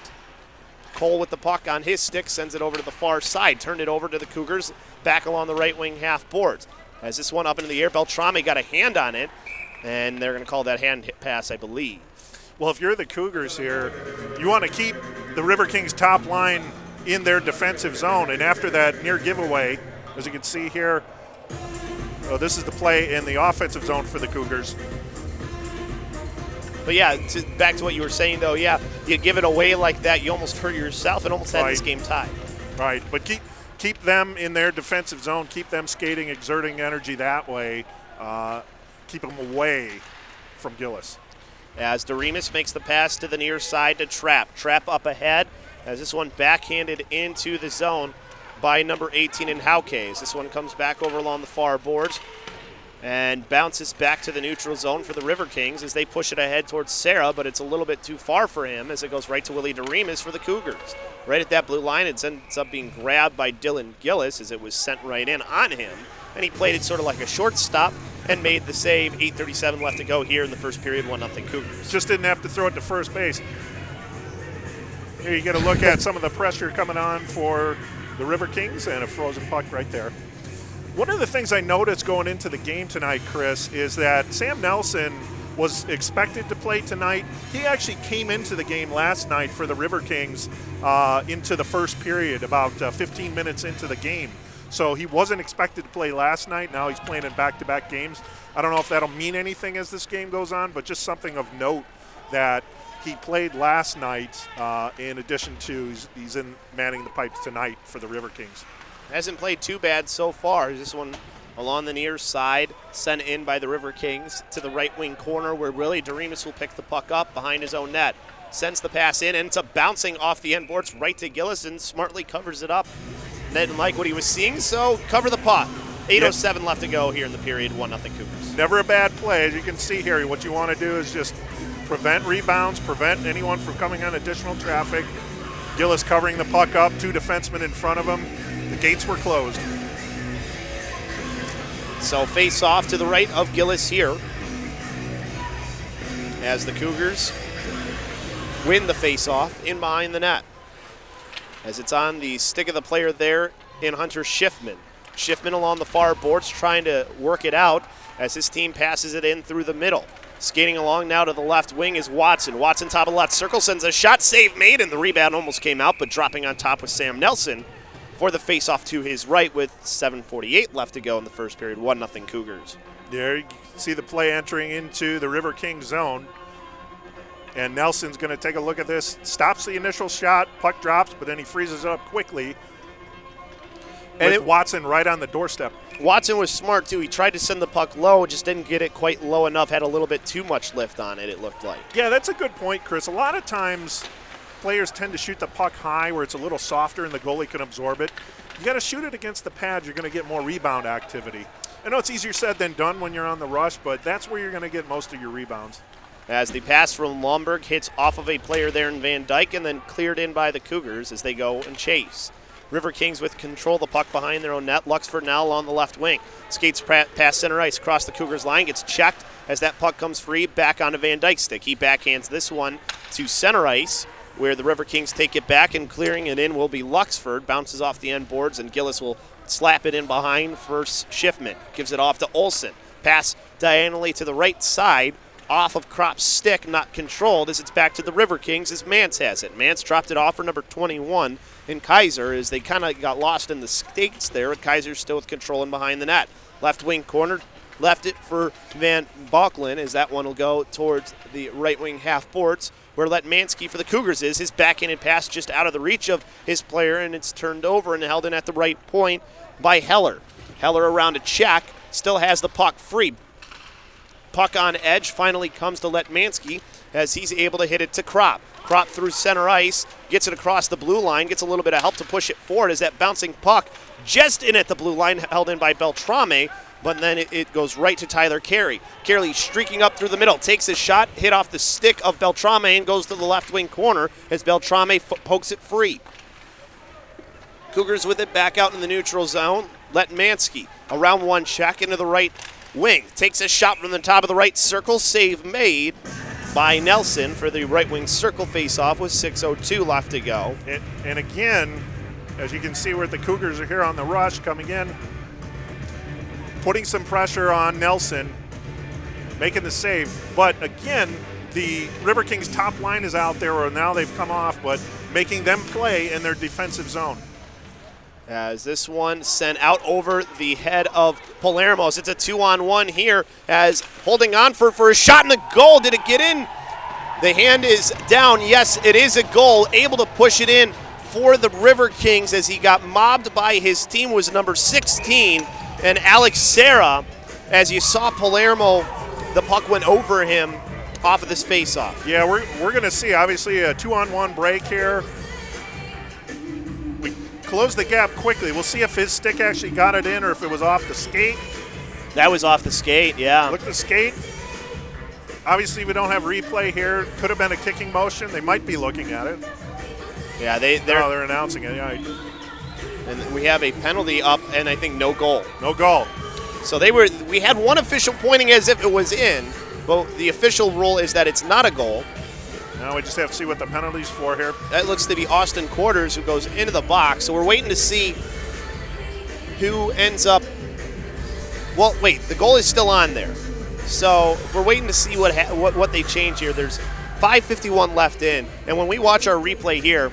Cole with the puck on his stick sends it over to the far side. Turned it over to the Cougars back along the right wing half boards. As this one up into the air, Beltrami got a hand on it, and they're going to call that hand hit pass, I believe. Well, if you're the Cougars here, you want to keep the Riverkings top line in their defensive zone. And after that near giveaway, as you can see here, this is the play in the offensive zone for the Cougars. But yeah, back to what you were saying though, yeah, you give it away like that, you almost hurt yourself and almost had this game tied. Right, but keep them in their defensive zone, keep them skating, exerting energy that way, keep them away from Gillis. As Doremus makes the pass to the near side to Trapp. Trapp up ahead as this one backhanded into the zone by number 18 in Hauke. This one comes back over along the far boards and bounces back to the neutral zone for the Riverkings as they push it ahead towards Sarah, but it's a little bit too far for him as it goes right to Willie Doremus for the Cougars. Right at that blue line, it ends up being grabbed by Dylan Gillis as it was sent right in on him, and he played it sort of like a shortstop and made the save. 8:37 left to go here in the first period, 1-0 Cougars. Just didn't have to throw it to first base. Here you get a look at some of the pressure coming on for the Riverkings and a frozen puck right there. One of the things I noticed going into the game tonight, Chris, is that Sam Nelson was expected to play tonight. He actually came into the game last night for the Riverkings into the first period, about 15 minutes into the game. So he wasn't expected to play last night. Now he's playing in back-to-back games. I don't know if that'll mean anything as this game goes on, but just something of note that he played last night in addition to he's in manning the pipes tonight for the Riverkings. Hasn't played too bad so far. This one along the near side, sent in by the Riverkings to the right wing corner where Willie Doremus will pick the puck up behind his own net. Sends the pass in, ends up bouncing off the end boards right to Gillis and smartly covers it up. Didn't like what he was seeing, so cover the puck. 8:07 left to go here in the period, 1-0 Cougars. Never a bad play. As you can see here, what you want to do is just prevent rebounds, prevent anyone from coming on additional traffic. Gillis covering the puck up, two defensemen in front of him. The gates were closed. So face off to the right of Gillis here as the Cougars win the face off in behind the net. As it's on the stick of the player there in Hunter Schiffman. Schiffman along the far boards trying to work it out as his team passes it in through the middle. Skating along now to the left wing is Watson. Watson top of left circle sends a shot, save made, and the rebound almost came out, but dropping on top with Sam Nelson for the face-off to his right with 7:48 left to go in the first period, 1-0 Cougars. There you see the play entering into the Riverkings zone. And Nelson's going to take a look at this. Stops the initial shot, puck drops, but then he freezes it up quickly. And Watson right on the doorstep. Watson was smart, too. He tried to send the puck low, just didn't get it quite low enough, had a little bit too much lift on it, it looked like. Yeah, that's a good point, Chris. A lot of times players tend to shoot the puck high where it's a little softer and the goalie can absorb it. You got to shoot it against the pads. You're going to get more rebound activity. I know it's easier said than done when you're on the rush, but that's where you're going to get most of your rebounds. As the pass from Lomberg hits off of a player there in Van Dyke and then cleared in by the Cougars as they go and chase. Riverkings with control of the puck behind their own net. Luxford now on the left wing. Skates past center ice across the Cougars line. Gets checked as that puck comes free back onto Van Dyke's stick. He backhands this one to center ice where the Riverkings take it back, and clearing it in will be Luxford. Bounces off the end boards and Gillis will slap it in behind for Schiffman. Gives it off to Olsen. Pass diagonally to the right side. Off of Kropp's stick, not controlled, as it's back to the Riverkings as Mance has it. Mance dropped it off for number 21 in Kaiser as they kind of got lost in the States there, with Kaiser still with control and behind the net. Left wing corner, left it for Van Balklin as that one will go towards the right wing half boards where Letmansky for the Cougars is. His backhanded pass just out of the reach of his player, and it's turned over and held in at the right point by Heller. Heller around a check, still has the puck free. Puck on edge finally comes to Letmansky as he's able to hit it to Kropp. Kropp through center ice, gets it across the blue line, gets a little bit of help to push it forward as that bouncing puck just in at the blue line, held in by Beltrame, but then it goes right to Tyler Carey. Carey streaking up through the middle, takes a shot, hit off the stick of Beltrame and goes to the left wing corner as Beltrame pokes it free. Cougars with it back out in the neutral zone. Letmansky, around one check into the right wing. Takes a shot from the top of the right circle. Save made by Nelson for the right wing circle face-off with 6:02 left to go. And again, as you can see where the Cougars are here on the rush coming in, putting some pressure on Nelson, making the save. But again, the Riverkings top line is out there, or now they've come off, but making them play in their defensive zone. As this one sent out over the head of Palermo's. It's a 2-on-1 here as holding on for a shot in the goal. Did it get in? The hand is down. Yes, it is a goal. Able to push it in for the Riverkings as he got mobbed by his team was number 16 and Alex Serra. As you saw Palermo, the puck went over him off of this face-off. Yeah, we're going to see obviously a 2-on-1 break here. Close the gap quickly. We'll see if his stick actually got it in or if it was off the skate. That was off the skate, yeah. Look at the skate. Obviously, we don't have replay here. Could have been a kicking motion. They might be looking at it. Yeah, they're announcing it. Yeah. And we have a penalty up, and I think no goal. No goal. So we had one official pointing as if it was in, but the official rule is that it's not a goal. Now we just have to see what the penalty's for here. That looks to be Austin Quarters who goes into the box. So we're waiting to see who ends up. Well, wait, the goal is still on there. So we're waiting to see what they change here. There's 5:51 left in, and when we watch our replay here,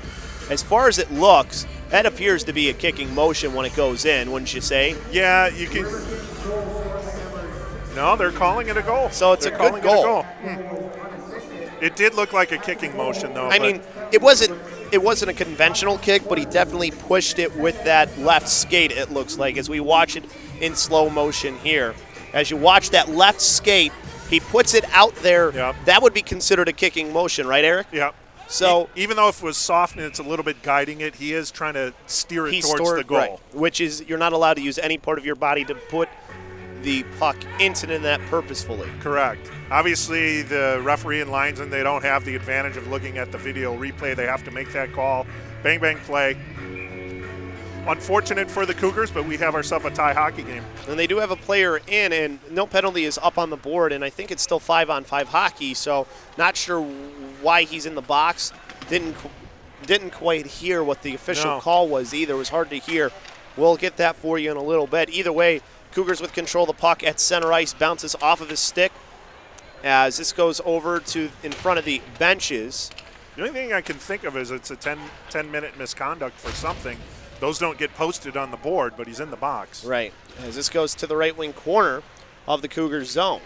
as far as it looks, that appears to be a kicking motion when it goes in, wouldn't you say? Yeah, you can. No, they're calling it a goal. So it's a good goal. It did look like a kicking motion, though. I mean, it wasn't a conventional kick, but he definitely pushed it with that left skate, it looks like, as we watch it in slow motion here. As you watch that left skate, he puts it out there. Yep. That would be considered a kicking motion, right, Eric? Yeah. So even though if it was soft and it's a little bit guiding it, he is trying to steer it towards the goal. Right, which is you're not allowed to use any part of your body to put the puck into the net purposefully. Correct. Obviously, the referee and linesman, they don't have the advantage of looking at the video replay. They have to make that call. Bang, bang, play. Unfortunate for the Cougars, but we have ourselves a tie hockey game. And they do have a player in, and no penalty is up on the board, and I think it's still 5-on-5 hockey, so not sure why he's in the box. Didn't quite hear what the official call was either. It was hard to hear. We'll get that for you in a little bit. Either way, Cougars with control of the puck at center ice, bounces off of his stick as this goes over to in front of the benches. The only thing I can think of is it's a 10-minute misconduct for something. Those don't get posted on the board, but he's in the box. Right. As this goes to the right wing corner of the Cougars zone.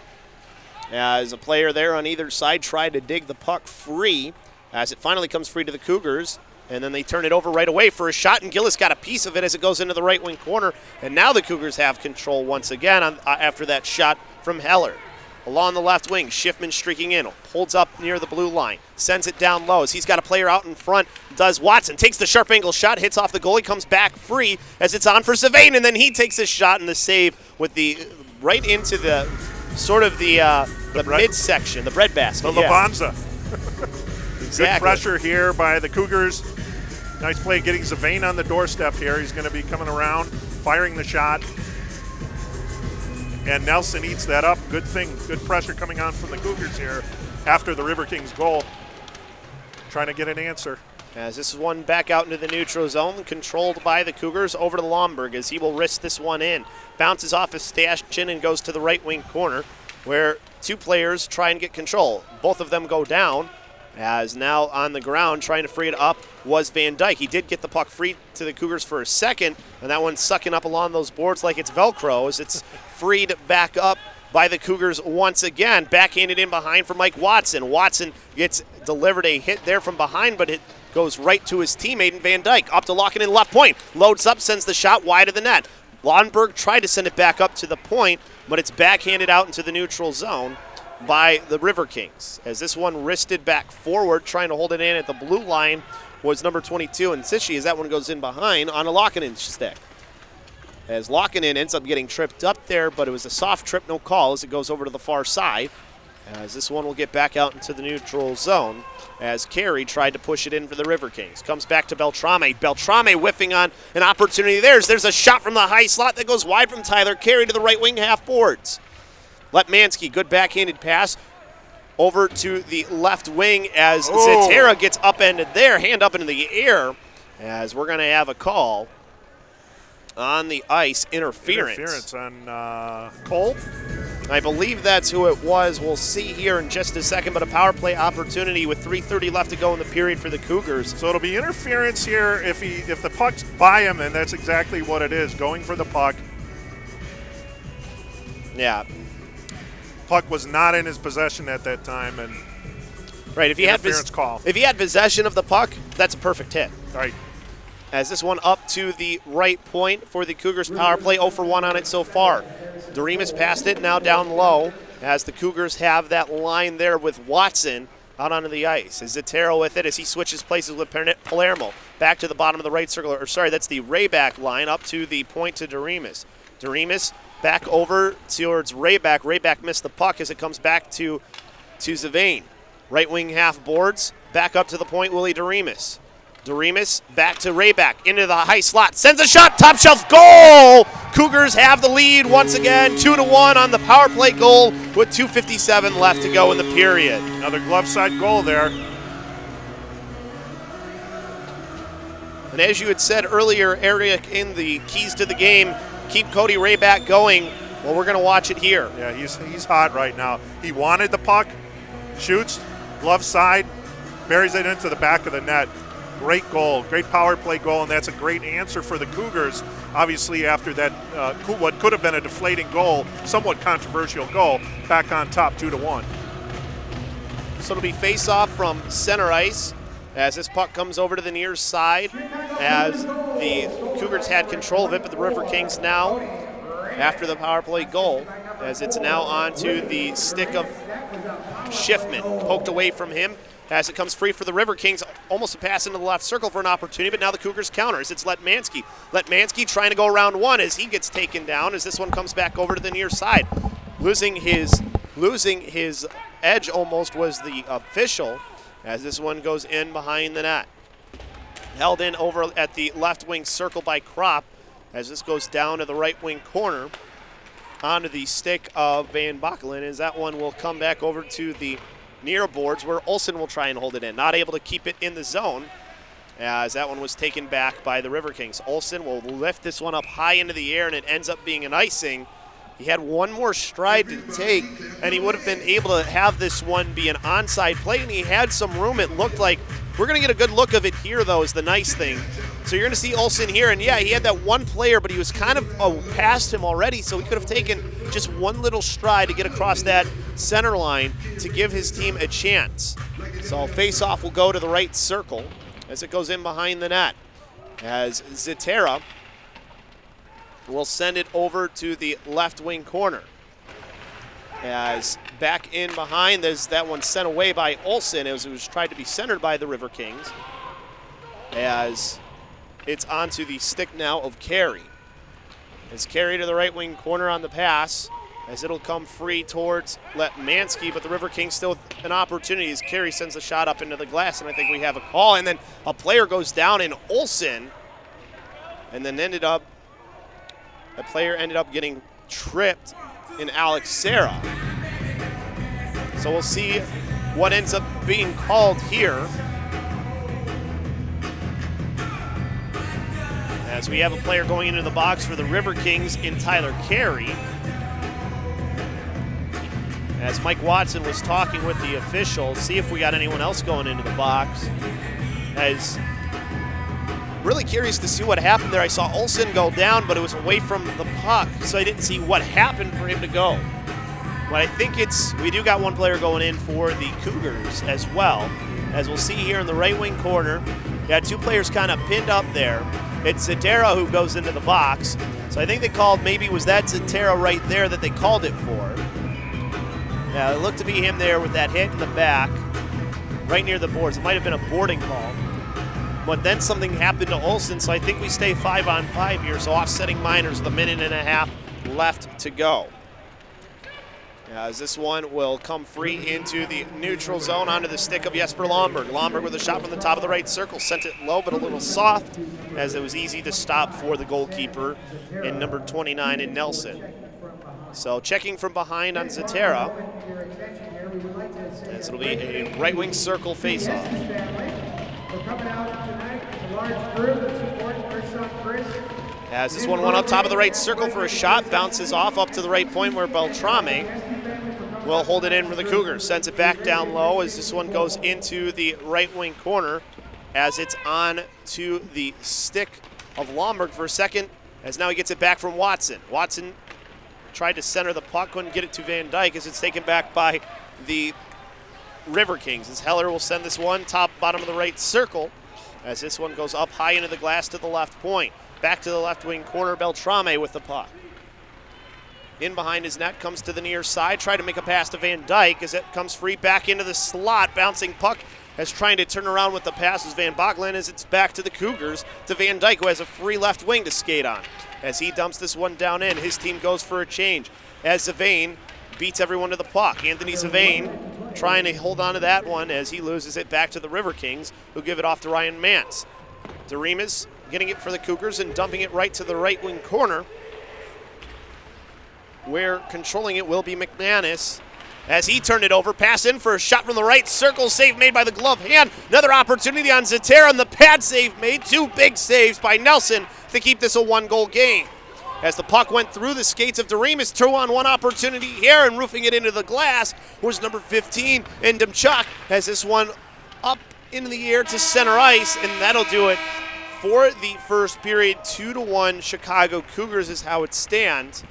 As a player there on either side tried to dig the puck free, as it finally comes free to the Cougars, and then they turn it over right away for a shot, and Gillis got a piece of it as it goes into the right wing corner, and now the Cougars have control once again after that shot from Heller. Along the left wing, Schiffman streaking in, holds up near the blue line, sends it down low as he's got a player out in front, does Watson, takes the sharp angle shot, hits off the goalie, comes back free as it's on for Savain, and then he takes a shot in the save with the right into the sort of the midsection, the breadbasket. The Labanza. Exactly. Good pressure here by the Cougars. Nice play getting Savain on the doorstep here. He's going to be coming around, firing the shot. And Nelson eats that up. Good thing. Good pressure coming on from the Cougars here after the Riverkings goal. Trying to get an answer. As this is one back out into the neutral zone, controlled by the Cougars over to Lomberg as he will wrist this one in. Bounces off his stanchion and goes to the right wing corner where two players try and get control. Both of them go down. As now on the ground trying to free it up was Van Dyke. He did get the puck free to the Cougars for a second, and that one's sucking up along those boards like it's Velcro as it's freed back up by the Cougars once again. Backhanded in behind for Mike Watson. Watson gets delivered a hit there from behind, but it goes right to his teammate in Van Dyke. Up to Locken in left point. Loads up, sends the shot wide of the net. Lomberg tried to send it back up to the point, but it's backhanded out into the neutral zone by the Riverkings. As this one wristed back forward, trying to hold it in at the blue line was number 22, and Sishi as that one goes in behind on a Lockinen stick. As Lockinen ends up getting tripped up there, but it was a soft trip, no call, as it goes over to the far side. As this one will get back out into the neutral zone as Carey tried to push it in for the Riverkings. Comes back to Beltrame. Beltrame whiffing on an opportunity there. There's a shot from the high slot that goes wide from Tyler Carey to the right wing half boards. Letmansky, good backhanded pass over to the left wing as Zetera gets upended there, hand up into the air, as we're going to have a call on the ice, interference. Interference on Cole? I believe that's who it was. We'll see here in just a second, but a power play opportunity with 3:30 left to go in the period for the Cougars. So it'll be interference here if the puck's by him, and that's exactly what it is, going for the puck. Yeah. Puck was not in his possession at that time, and right. If he had possession of the puck, that's a perfect hit. Right. As this one up to the right point for the Cougars power play, 0 for 1 on it so far. Doremus passed it, now down low, as the Cougars have that line there with Watson out onto the ice. Is Zetero with it as he switches places with Palermo. Back to the bottom of the right circle, or sorry, that's the Rayback line up to the point to Doremus. Doremus back over towards Rayback. Rayback missed the puck as it comes back to Zavane. Right wing half boards, back up to the point, Willie Doremus. Doremus back to Rayback, into the high slot, sends a shot, top shelf, goal! Cougars have the lead once again, 2-1 on the power play goal with 2:57 left to go in the period. Another glove side goal there. And as you had said earlier, Eric, in the keys to the game, keep Cody Rayback going. Well, we're going to watch it here. Yeah, he's hot right now. He wanted the puck, shoots, glove side, buries it into the back of the net. Great goal, great power play goal, and that's a great answer for the Cougars. Obviously, after that, what could have been a deflating goal, somewhat controversial goal, back on top 2-1. So it'll be face-off from center ice as this puck comes over to the near side as the Cougars had control of it, but the Riverkings now, after the power play goal, as it's now onto the stick of Schiffman, poked away from him. As it comes free for the Riverkings, almost a pass into the left circle for an opportunity, but now the Cougars counters. It's Letmansky. Letmansky trying to go around one as he gets taken down as this one comes back over to the near side. Losing his edge almost was the official as this one goes in behind the net. Held in over at the left wing circle by Kropp as this goes down to the right wing corner onto the stick of Van Bockelen as that one will come back over to the near boards where Olsen will try and hold it in. Not able to keep it in the zone as that one was taken back by the Riverkings. Olsen will lift this one up high into the air and it ends up being an icing. He had one more stride to take and he would have been able to have this one be an onside play, and he had some room. It looked like we're going to get a good look of it here though is the nice thing. So you're going to see Olsen here, and yeah, he had that one player, but he was kind of past him already, so he could have taken just one little stride to get across that center line to give his team a chance. So face-off will go to the right circle as it goes in behind the net. As Zetera will send it over to the left wing corner. As back in behind, there's that one sent away by Olsen as it was tried to be centered by the Riverkings. As it's onto the stick now of Carey. It's Carey to the right wing corner on the pass as it'll come free towards Letmansky, but the Riverkings still with an opportunity as Carey sends a shot up into the glass, and I think we have a call. And then a player goes down in Olsen, and then a player ended up getting tripped in Alex Serra. So we'll see what ends up being called here. As we have a player going into the box for the Riverkings in Tyler Carey. As Mike Watson was talking with the official, see if we got anyone else going into the box. As really curious to see what happened there. I saw Olsen go down, but it was away from the puck, so I didn't see what happened for him to go. But I think we do got one player going in for the Cougars as well. As we'll see here in the right wing corner, got two players kind of pinned up there. It's Zetera who goes into the box. So I think they called, maybe was that Zetera right there that they called it for. Yeah, it looked to be him there with that hit in the back, right near the boards. It might have been a boarding call. but then something happened to Olsen, so I think we stay 5-on-5 here. So offsetting Miners, the minute and a half left to go. As this one will come free into the neutral zone onto the stick of Jesper Lomberg. Lomberg with a shot from the top of the right circle. Sent it low but a little soft, as it was easy to stop for the goalkeeper in number 29 in Nelson. So checking from behind on Zatera, as it'll be a right wing circle face-off. As this one went up top of the right circle for a shot, bounces off up to the right point where Beltrame will hold it in for the Cougars. Sends it back down low as this one goes into the right wing corner, as it's on to the stick of Lomberg for a second, as now he gets it back from Watson. Watson tried to center the puck, couldn't get it to Van Dyke, as it's taken back by the Riverkings. As Heller will send this one top bottom of the right circle, as this one goes up high into the glass to the left point. Back to the left wing corner, Beltrame with the puck. In behind his net, comes to the near side, try to make a pass to Van Dyke as it comes free back into the slot. Bouncing puck as trying to turn around with the pass is Van Boglen, as it's back to the Cougars, to Van Dyke, who has a free left wing to skate on. As he dumps this one down in, his team goes for a change as Zavane beats everyone to the puck. Anthony Zavane trying to hold on to that one as he loses it back to the Riverkings, who give it off to Ryan Mance. Doremus getting it for the Cougars and dumping it right to the right wing corner, where controlling it will be McManus. As he turned it over, pass in for a shot from the right circle, save made by the glove hand. Another opportunity on Zatera, and the pad save made. Two big saves by Nelson to keep this a one-goal game. As the puck went through the skates of Doremus, 2-on-1 opportunity here, and roofing it into the glass was number 15, Ndemchuk, as this one up into the air to center ice, and that'll do it for the first period. 2-1 Chicago Cougars is how it stands.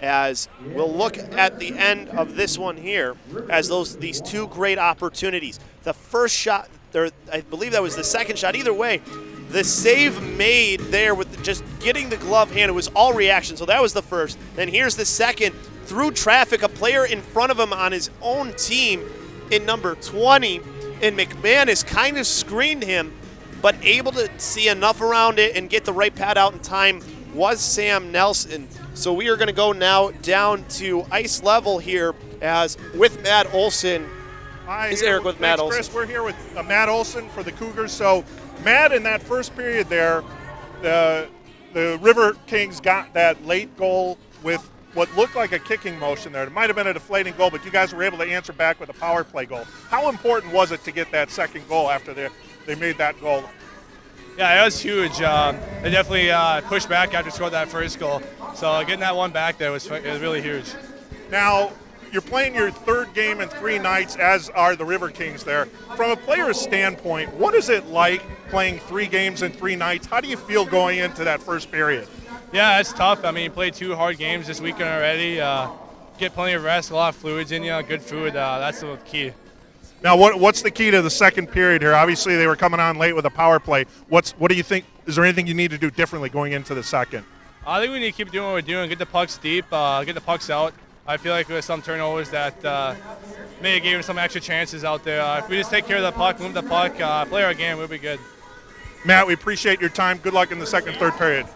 As we'll look at the end of this one here, as these two great opportunities. The first shot, or I believe that was the second shot. Either way, the save made there with just getting the glove hand, it was all reaction. So that was the first. Then here's the second. Through traffic, a player in front of him on his own team in number 20, and McManus kind of screened him, but able to see enough around it and get the right pad out in time was Sam Nelson. So we are going to go now down to ice level here, as with Matt Olson. Hi, is Eric with Matt Olson. Chris, we're here with Matt Olson for the Cougars. So Matt, in that first period there, the River Kings got that late goal with what looked like a kicking motion there. It might have been a deflating goal, but you guys were able to answer back with a power play goal. How important was it to get that second goal after they made that goal? Yeah, it was huge. They definitely pushed back after scoring that first goal. So getting that one back there was really huge. Now, you're playing your third game in 3 nights, as are the River Kings there. From a player's standpoint, what is it like playing 3 games in 3 nights? How do you feel going into that first period? Yeah, it's tough. I mean, played 2 hard games this weekend already. Get plenty of rest, a lot of fluids in you, good food. That's the key. Now, what's the key to the second period here? Obviously, they were coming on late with a power play. What do you think? Is there anything you need to do differently going into the second? I think we need to keep doing what we're doing, get the pucks deep, get the pucks out. I feel like with some turnovers that may have given some extra chances out there. If we just take care of the puck, move the puck, play our game, we'll be good. Matt, we appreciate your time. Good luck in the second, third period.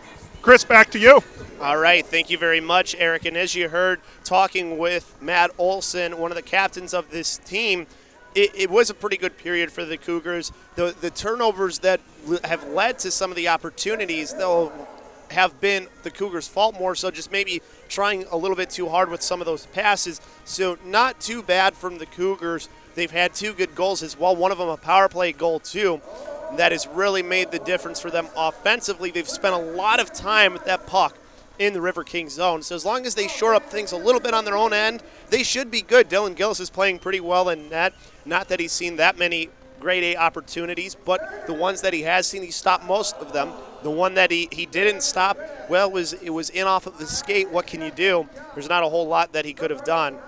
Chris, back to you. All right, thank you very much, Eric. And as you heard, talking with Matt Olson, one of the captains of this team, it was a pretty good period for the Cougars. The turnovers that have led to some of the opportunities, though, have been the Cougars' fault more so, just maybe trying a little bit too hard with some of those passes. So not too bad from the Cougars. They've had 2 good goals as well, one of them a power play goal too. That has really made the difference for them offensively. They've spent a lot of time with that puck in the River Kings zone. So as long as they shore up things a little bit on their own end, they should be good. Dylan Gillis is playing pretty well in net. Not that he's seen that many grade A opportunities, but the ones that he has seen, he stopped most of them. The one that he didn't stop, well, it was in off of the skate. What can you do? There's not a whole lot that he could have done.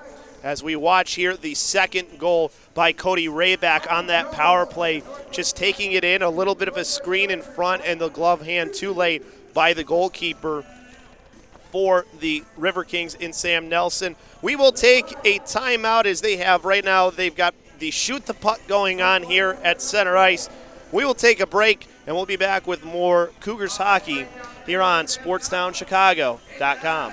As we watch here, the second goal by Cody Rayback on that power play, just taking it in, a little bit of a screen in front, and the glove hand too late by the goalkeeper for the River Kings in Sam Nelson. We will take a timeout as they have right now. They've got the shoot the puck going on here at center ice. We will take a break, and we'll be back with more Cougars hockey here on SportsTownChicago.com.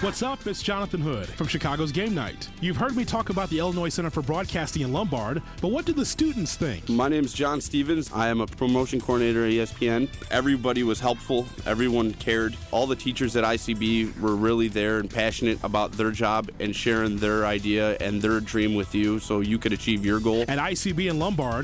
What's up? It's Jonathan Hood from Chicago's Game Night. You've heard me talk about the Illinois Center for Broadcasting in Lombard, but what do the students think? My name is John Stevens. I am a promotion coordinator at ESPN. Everybody was helpful. Everyone cared. All the teachers at ICB were really there and passionate about their job and sharing their idea and their dream with you so you could achieve your goal. At ICB in Lombard,